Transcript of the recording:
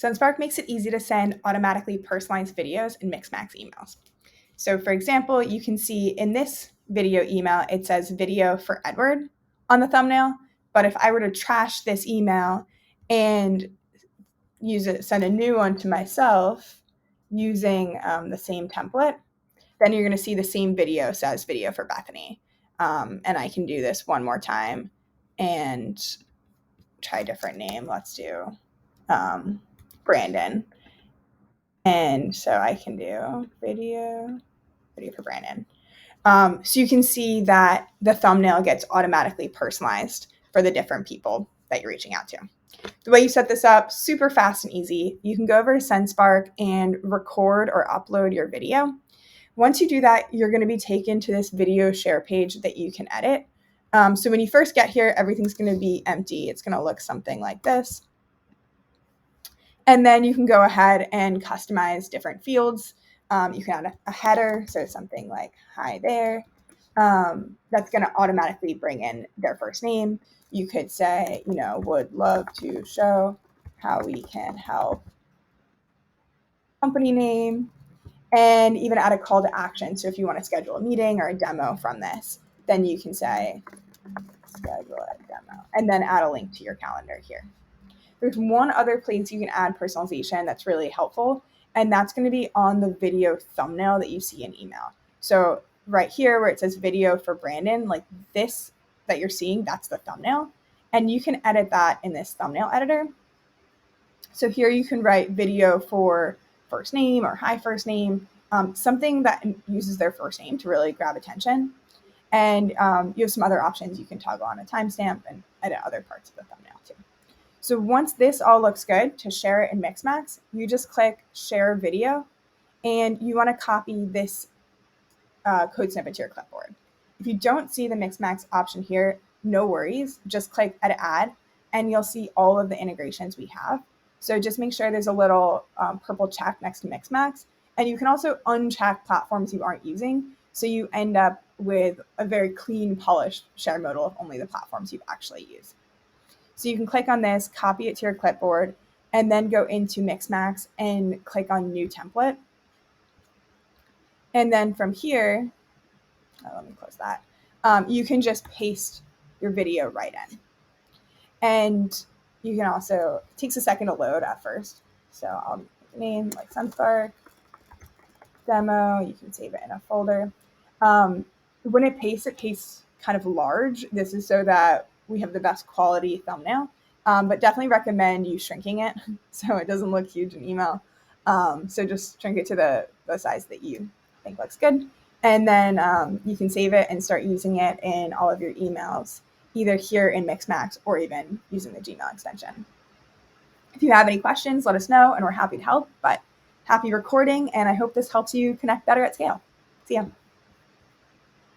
Sendspark makes it easy to send automatically personalized videos in Mixmax emails. So for example, you can see in this video email, it says video for Edward on the thumbnail. But if I were to trash this email and send a new one to myself using the same template, then you're going to see the same video says video for Bethany. And I can do this one more time and try a different name. Let's do Brandon. And so I can do video for Brandon. So you can see that the thumbnail gets automatically personalized for the different people that you're reaching out to. The way you set this up, super fast and easy. You can go over to Sendspark and record or upload your video. Once you do that, you're going to be taken to this video share page that you can edit. So when you first get here, everything's going to be empty. It's going to look something like this. And then you can go ahead and customize different fields. You can add a header, so something like hi there. That's going to automatically bring in their first name. You could say, would love to show how we can help. Company name, and even add a call to action. So if you want to schedule a meeting or a demo from this, then you can say schedule a demo and then add a link to your calendar here. There's one other place you can add personalization that's really helpful, and that's going to be on the video thumbnail that you see in email. So right here where it says video for Brandon, like this that you're seeing, that's the thumbnail. And you can edit that in this thumbnail editor. So here you can write video for first name or hi first name, something that uses their first name to really grab attention. And you have some other options. You can toggle on a timestamp and edit other parts of the thumbnail too. So once this all looks good, to share it in Mixmax, you just click share video, and you want to copy this code snippet to your clipboard. If you don't see the Mixmax option here, no worries. Just click edit add, and you'll see all of the integrations we have. So just make sure there's a little purple check next to Mixmax, and you can also uncheck platforms you aren't using, so you end up with a very clean, polished share modal of only the platforms you actually use. So you can click on this, copy it to your clipboard, and then go into Mixmax and click on New Template. And then from here, let me close that, you can just paste your video right in. And you can also, it takes a second to load at first. So I'll make the name like Sendspark demo. You can save it in a folder. When it pastes kind of large. This is so that we have the best quality thumbnail, but definitely recommend you shrinking it so it doesn't look huge in email. So just shrink it to the size that you think looks good. And then you can save it and start using it in all of your emails, either here in Mixmax or even using the Gmail extension. If you have any questions, let us know and we're happy to help. But happy recording, and I hope this helps you connect better at scale. See ya.